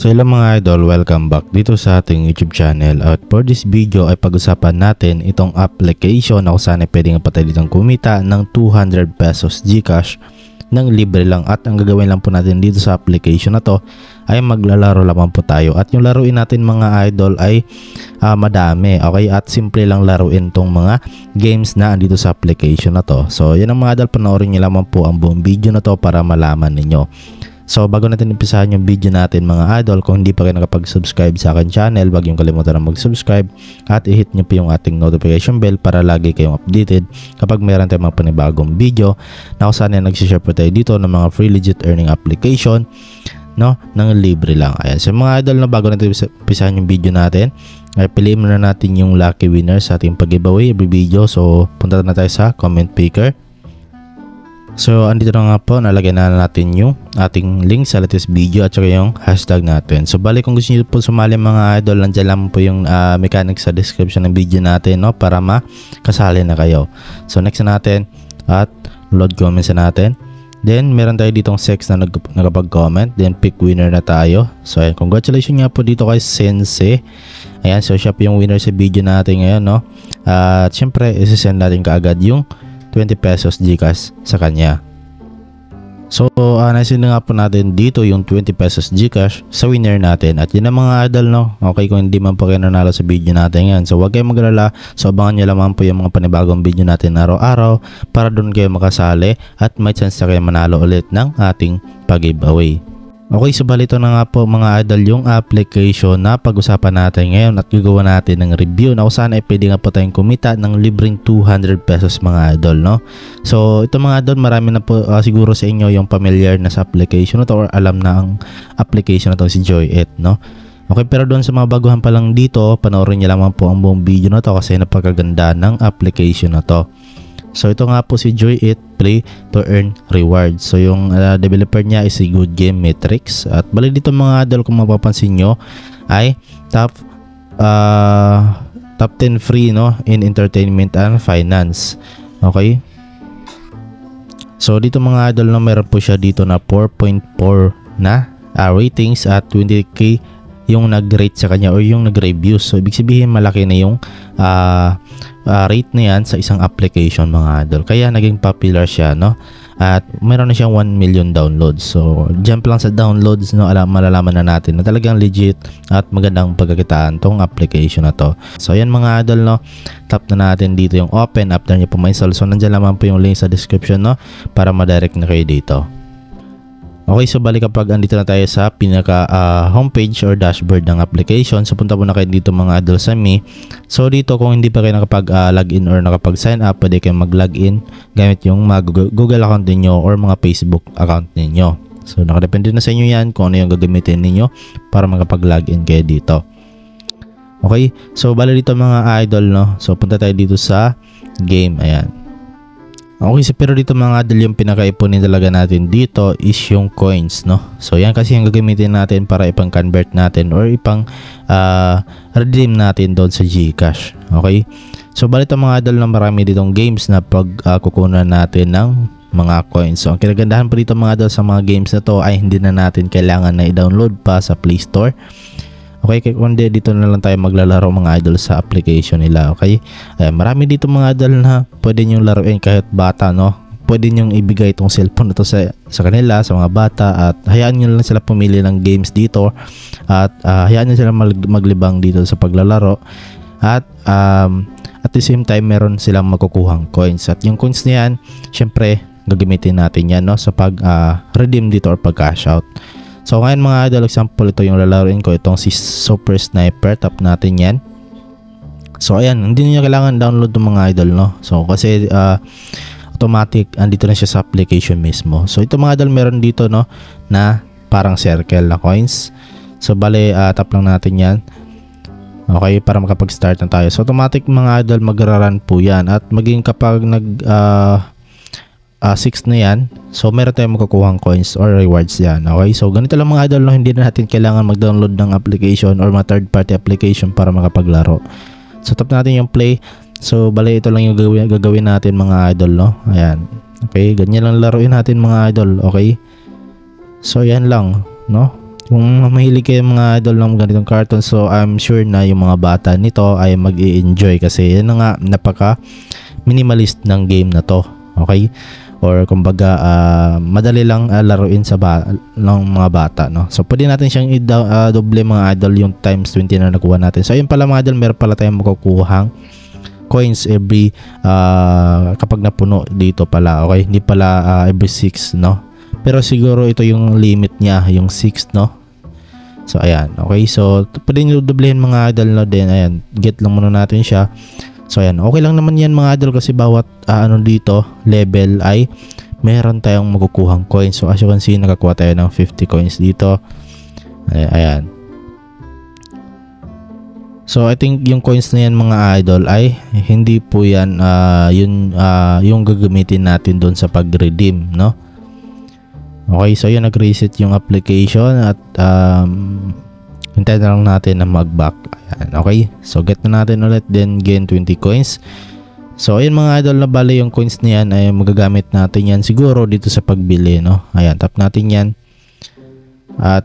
So hello mga idol, welcome back dito sa ating YouTube channel. At for this video ay pag-usapan natin itong application na kung saan ay pwede nga patay ditong kumita ng 200 pesos Gcash ng libre lang. At ang gagawin lang po natin dito sa application na to ay maglalaro lamang po tayo. At yung laruin natin mga idol ay madami, okay? At simple lang laruin tong mga games na andito sa application na to. So yan ang mga idol, panoorin nyo lamang po ang buong video na to para malaman ninyo. So bago natin umpisahan yung video natin mga idol, kung hindi pa kayo nakapag-subscribe sa akin channel, huwag yung kalimutan na mag-subscribe at i-hit nyo po yung ating notification bell para lagi kayong updated kapag meron tayong mga panibagong video na kung saan nagsishare po tayo dito ng mga free legit earning application, no, ng libre lang. Ayan, so mga idol, na bago natin umpisahan yung video natin ay piliin muna natin yung lucky winner sa ating pag-giveaway every video. So punta na tayo sa comment picker. So andito na nga po, nalagyan na natin yung ating link sa latest video at saka yung hashtag natin. So bali, kung gusto niyo po sumali mga idol, nandiyan lang po yung mechanics sa description ng video natin, no, para makasali na kayo. So next na natin at load comments na natin. Then meron tayo ditong sex na nakapag-comment. Then pick winner na tayo. So ayan, congratulations nga po dito kay Sensei. Ayan, so siya po yung winner sa video natin ngayon, no. At syempre isi-send natin kaagad yung 20 pesos Gcash sa kanya. So naisin na nga po natin dito yung 20 pesos Gcash sa winner natin. At yun ang mga idol, no. Okay, kung hindi man po kayo nanalo sa video natin yan, so huwag kayong maglala. So abangan nyo lamang po yung mga panibagong video natin araw-araw para doon kayo makasali at may chance na kayo manalo ulit ng ating pag-giveaway. Okay, so balito na nga po mga idol yung application na pag-usapan natin ngayon at gagawa natin ng review na kung saan ay pwede nga po tayong kumita ng libreng 200 pesos mga idol, no. So ito mga idol, marami na po siguro sa inyo yung familiar na sa application na to or alam na ang application na to, si Joy8, no. Okay, pero doon sa mga baguhan pa lang dito, panoorin niyo lamang po ang buong video na to kasi napakaganda ng application na to. So ito nga po si Joy8 Play to Earn Rewards. So yung developer niya is si Good Game Metrics. At bali dito mga idol, kung mapapansin nyo ay top 10 free, no, in entertainment and finance. Okay, so dito mga idol, no, meron po siya dito na 4.4 na ratings at 20k yung nag-rate sa kanya or yung nag-reviews. So ibig sabihin malaki na yung rate na yan sa isang application mga idol, kaya naging popular siya, no. At meron na siyang 1 million downloads. So jump lang sa downloads, no, malalaman na natin na talagang legit at magandang pagkakitaan tong application na to. So ayan mga idol, no, tap na natin dito yung open after nyo po ma-install. So nandyan naman po yung link sa description, no, para ma-direct na kayo dito. Okay, so balik kapag andito na tayo sa pinaka homepage or dashboard ng application, so punta po na kayo dito mga idol sa Me. So dito, kung hindi pa kayo nakapag-login or nakapag-sign up, pwede kayong mag-login gamit yung mga Google account ninyo or mga Facebook account ninyo. So nakadepende na sa inyo yan kung ano yung gagamitin ninyo para makapag-login kayo dito. Okay, so balik dito mga idol, no, so punta tayo dito sa game. Ayan. Okay, so pero dito mga idol, yung pinaka-ipunin talaga natin dito is yung coins, no. So yan kasi yung gagamitin natin para ipang-convert natin or redeem natin doon sa Gcash. Okay, so bali ito mga idol, na marami ditong games na kukunan natin ng mga coins. So ang kinagandahan pa dito mga idol sa mga games na to ay hindi na natin kailangan na i-download pa sa Play Store. Okay, kundi dito na lang tayo maglalaro mga idol sa application nila. Okay, marami dito mga idol na pwede nyo laruin kahit bata, no. Pwede nyo ibigay itong cellphone na to sa kanila, sa mga bata, at hayaan nyo lang sila pumili ng games dito at hayaan nyo sila maglibang dito sa paglalaro. At at the same time meron silang makukuhang coins, at yung coins na yan syempre gagamitin natin yan, no, sa pag-redeem dito or pag-cash out. So ngayon mga idol, example, ito yung lalaroin ko, itong si Super Sniper. Tap natin yan. So ayan, hindi niya kailangan download ng mga idol, no. So kasi automatic andito na siya sa application mismo. So ito mga idol, meron dito, no, na parang circle na coins. So bale, tap lang natin yan. Okay, para makapag-start na tayo. So automatic mga idol, magra-run po yan. At maging kapag 6 na yan, so meron tayong makukuhang coins or rewards yan. Okay, so ganito lang mga idol, no? Hindi na natin kailangan mag-download ng application or mga third party application para makapaglaro. So tap natin yung play. So bali, ito lang yung gagawin natin mga idol, no. Ayan. Okay, ganyan lang laruin natin mga idol. Okay, so yan lang, no. Kung mahilig kayo mga idol ng ganitong cartoon, so I'm sure na yung mga bata nito ay mag-i-enjoy kasi yun na nga, napaka minimalist ng game na to. Okay? Or kumbaga madali lang laruin sa ng mga bata, no? So pwede natin siyang doble mga idol yung times 20 na nakuha natin. So ayun pala mga idol, meron pala tayong makukuhang coins every kapag napuno dito pala. Okay? Hindi pala every 6, no? Pero siguro ito yung limit niya, yung 6, no? So ayan, okay, so pwede nyo doblehin mga idol na din. Ayan, get lang muna natin siya. So ayan, okay lang naman yan mga idol kasi bawat ano dito, level ay meron tayong makukuhang coins. So as you can see, nakakuha tayo ng 50 coins dito. Ayan. So I think yung coins na yan mga idol ay hindi po yan yung gagamitin natin doon sa pag-redeem, no? Okay, so yun, nag-reset yung application at hintayin na lang natin na mag-back. Ayan, okay, so get na natin ulit, then gain 20 coins. So ayun mga idol, na bali yung coins na yan ay magagamit natin yan siguro dito sa pagbili, no? Ayan, tap natin yan at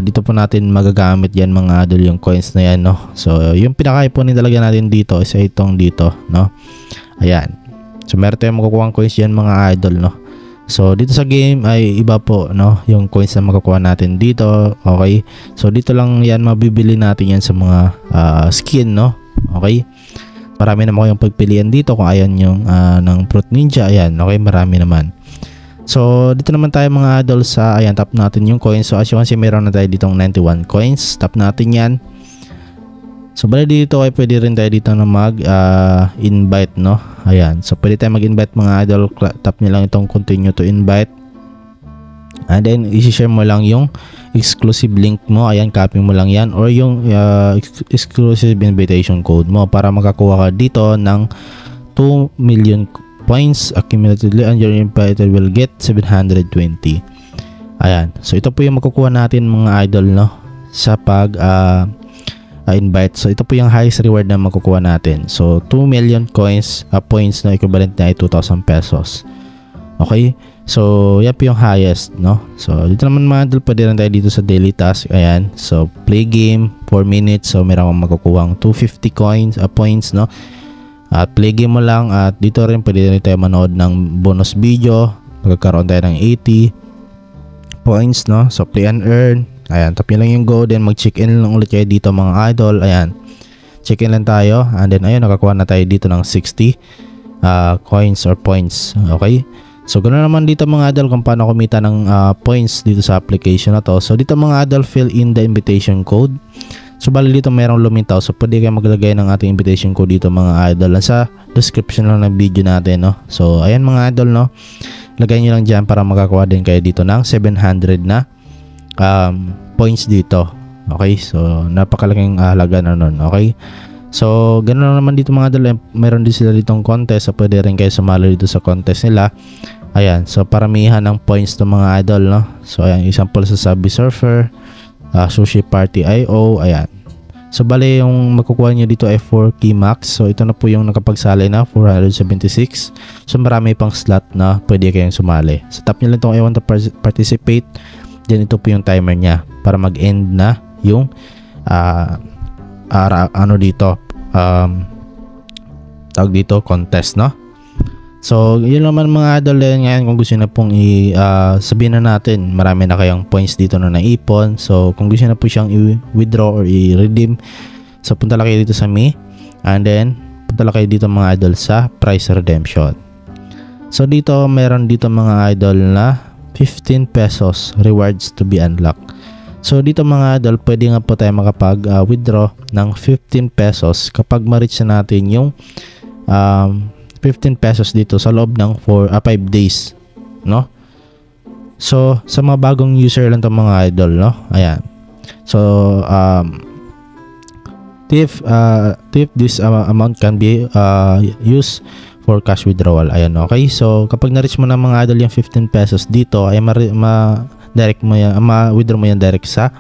dito po natin magagamit yan mga idol yung coins na yan, no? So yung pinaka-iponin talaga natin dito is itong dito, no? Ayan, so meron tayong makukuha coins yan mga idol, no? So dito sa game ay iba po, no, yung coins na makukuha natin dito. Okay, so dito lang yan mabibili natin yan sa mga skin, no? Okay, marami naman kayong pagpilian dito kung ayan yung ng Fruit Ninja. Ayan, okay, marami naman. So dito naman tayo mga idol sa, ayan, tap natin yung coins. So as you can see, meron na tayo ditong 91 coins. Tap natin yan. So bali dito ay pwede rin tayo dito na mag-invite, no? Ayan, so pwede tayo mag-invite mga idol. Tap nyo lang itong continue to invite. And then i-share mo lang yung exclusive link mo. Ayan, copy mo lang yan. Or yung exclusive invitation code mo para makakuha ka dito ng 2 million points accumulatively, and your invited will get 720. Ayan, so ito po yung makukuha natin mga idol, no? Sa pag invite. So ito po yung highest reward na makukuha natin. So 2 million coins points na equivalent na ay 2,000 pesos. Okay? So yan po yung highest, no? So dito naman mga idol, pwede rin tayo dito sa daily task. Ayan. So play game 4 minutes. So meron akong makukuha 250 coins points, no? At play game mo lang, at dito rin pwede rin tayo manood ng bonus video. Magkakaroon tayo ng 80 points, no? So play and earn. Ayan, tap nyo lang yung go, then mag-check-in lang ulit kayo dito mga idol. Ayan, check-in lang tayo, and then ayun, nakakuha na tayo dito ng 60 coins or points. Okay, so ganoon naman dito mga idol kung paano kumita ng points dito sa application na to. So dito mga idol, fill in the invitation code. So bali dito merong lumitaw, so pwede kayo maglagay ng ating invitation code dito mga idol sa description lang ng video natin, no? So ayan mga idol, no, lagay nyo lang dyan para makakuha din kayo dito ng 700 na points dito. Okay, so napakalaking halaga na nun. Okay, so ganoon naman dito mga idol, meron din sila ditong contest, so pwede rin kayo sumali dito sa contest nila. Ayan, so paramihan ng points ng mga idol, no? So ayan, example sa Subway Surfer, Sushi Party IO. Ayan, so bali yung makukuha nyo dito ay 4 key max. So ito na po yung nakapagsali na 476. So marami pang slot na pwede kayong sumali. So tap nyo lang itong I want to participate. Then ito po yung timer niya para mag-end na yung ano dito, tawag dito, contest, no? So yun naman mga idol. Ngayon kung gusto na pong sabihin na natin, marami na kayong points dito na naipon. So kung gusto na po siyang i-withdraw or i-redeem, so punta lang kayo dito sa me, and then punta lang kayo dito mga idol sa price redemption. So dito meron dito mga idol na 15 pesos rewards to be unlocked. So dito mga idol, pwede nga po tayo makapag-withdraw ng 15 pesos kapag ma-reach na natin yung 15 pesos dito sa loob ng 5 days, no? So sa mga bagong user lang to mga idol, no? Ayan. So if this amount can be used for cash withdrawal. Ayan, okay. So kapag na-reach mo na mga idol yung 15 pesos dito, ay direct mo yan, ma-withdraw mo yan direct sa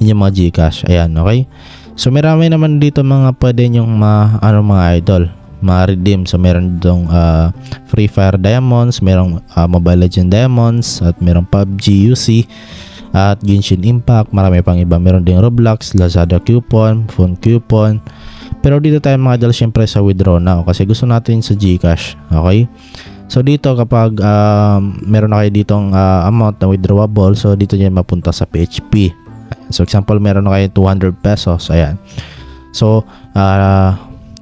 inyong mga GCash. Ayan, okay. So marami naman dito mga pwede nyong mga idol ma-redeem. So meron ditong Free Fire Diamonds, merong Mobile Legends Diamonds, at merong PUBG UC. at Genshin Impact, marami pang iba. Meron ding Roblox, Lazada coupon, phone coupon. Pero dito tayo mga idol syempre sa withdraw now kasi gusto natin sa GCash. Okay? So dito kapag meron na kayo ditong amount na withdrawable, so dito nyo mapunta sa PHP. So example, meron na kayo 200 pesos. Ayan. So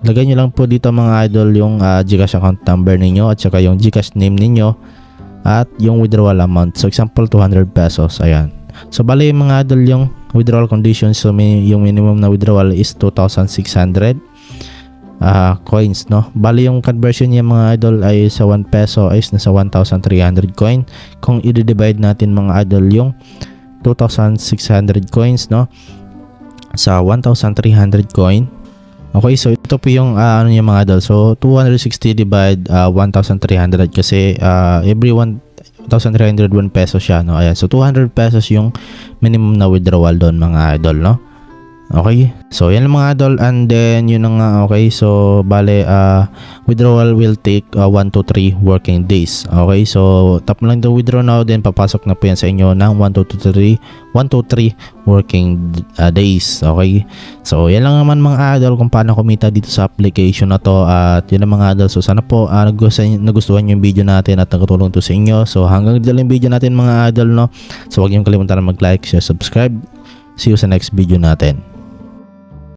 lagay nyo lang po dito mga idol yung GCash account number ninyo at saka yung GCash name ninyo at yung withdrawal amount. So example 200 pesos. Ayan. So bali yung mga idol yung withdrawal conditions, so yung minimum na withdrawal is 2,600 coins, no? Bali yung conversion niya mga idol ay sa 1 peso is nasa 1,300 coin. Kung i-divide natin mga idol yung 2,600 coins, no, sa 1,300 coin. Okay, so ito po yung ano niya mga idol. So 260 divide 1,300 kasi every 1,301 pesos siya, no. Ayan, so 200 pesos yung minimum na withdrawal doon mga idol, no. Okay, so yan lang mga idol, and then yun na nga. Okay, so bale withdrawal will take 1 to 3 working days. Okay, so tap mo lang the withdraw now, then papasok na po yan sa inyo ng 1 to 3 working days. Okay, so yan lang naman mga idol kung paano kumita dito sa application na to. At yun lang mga idol, so sana po nagustuhan yung video natin at nakatulong to sa inyo. So hanggang dito lang yung video natin mga idol, no. So huwag niyong kalimutan na mag-like, share, subscribe. See you sa next video natin.